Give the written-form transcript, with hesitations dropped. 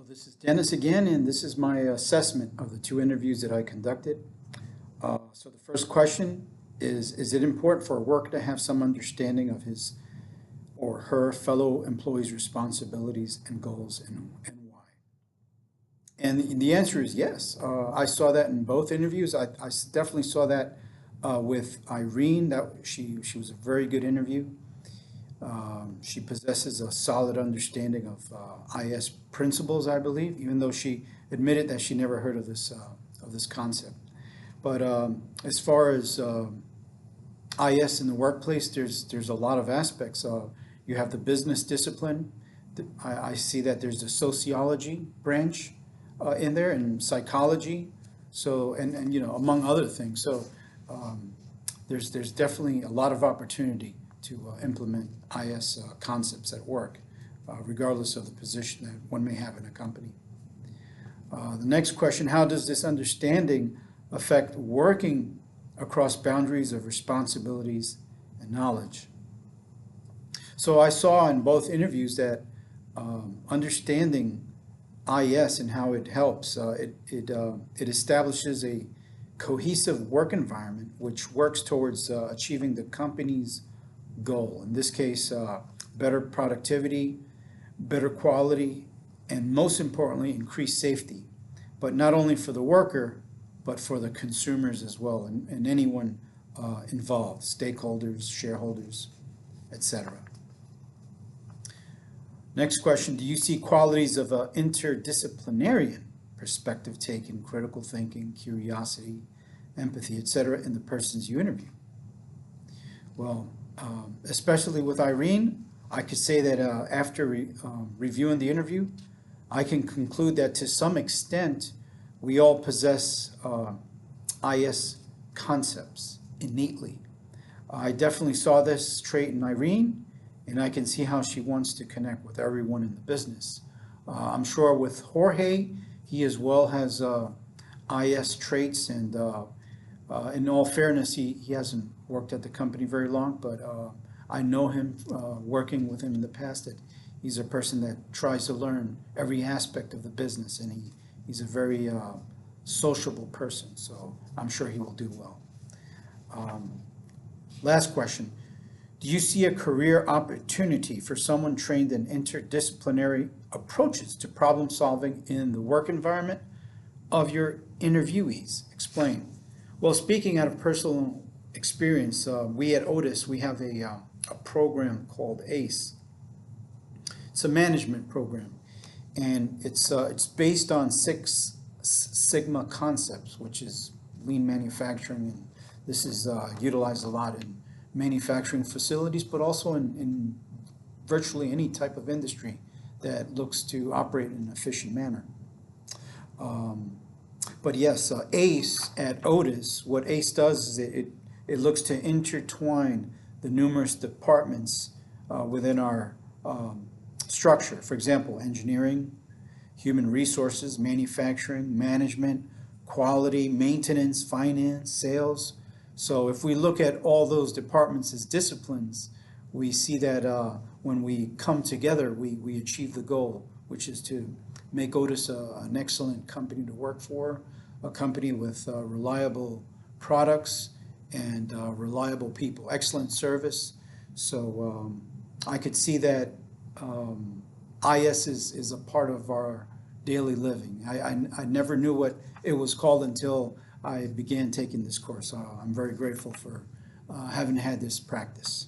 This is Dennis again, and this is my assessment of the two interviews that I conducted. So the first question is it important for a worker to have some understanding of his or her fellow employees' responsibilities and goals and why? And the answer is yes. I saw that in both interviews. I definitely saw that with Irene. She was a very good interview. She possesses a solid understanding of IS principles, I believe, even though she admitted that she never heard of this concept. But as far as IS in the workplace, there's a lot of aspects. You have the business discipline. I see that there's a sociology branch in there and psychology. So and you know, among other things. So there's definitely a lot of opportunity to implement IS concepts at work, regardless of the position that one may have in a company. The next question, how does this understanding affect working across boundaries of responsibilities and knowledge? So I saw in both interviews that understanding IS and how it helps, it establishes a cohesive work environment which works towards achieving the company's goal. In this case, better productivity, better quality, and most importantly, increased safety. But not only for the worker, but for the consumers as well, and anyone involved, stakeholders, shareholders, etc. Next question, do you see qualities of an interdisciplinarian perspective taken, critical thinking, curiosity, empathy, etc. in the persons you interview? Well, especially with Irene, I could say that after reviewing the interview, I can conclude that to some extent, we all possess IS concepts innately. I definitely saw this trait in Irene, and I can see how she wants to connect with everyone in the business. I'm sure with Jorge, he as well has IS traits, and in all fairness, he hasn't worked at the company very long, but I know him working with him in the past, that he's a person that tries to learn every aspect of the business, and he's a very sociable person, so I'm sure he will do well. Last question. Do you see a career opportunity for someone trained in interdisciplinary approaches to problem solving in the work environment of your interviewees? Explain. Well, speaking out of personal experience, we at Otis, we have a program called ACE. It's a management program, and it's based on Six Sigma concepts, which is lean manufacturing, and this is utilized a lot in manufacturing facilities, but also in virtually any type of industry that looks to operate in an efficient manner. But yes, ACE at Otis, what ACE does is it looks to intertwine the numerous departments within our structure. For example, engineering, human resources, manufacturing, management, quality, maintenance, finance, sales. So if we look at all those departments as disciplines, we see that when we come together, we achieve the goal, which is to make Otis an excellent company to work for, a company with reliable products and reliable people, excellent service. So I could see that IS is a part of our daily living. I never knew what it was called until I began taking this course. I'm very grateful for having had this practice.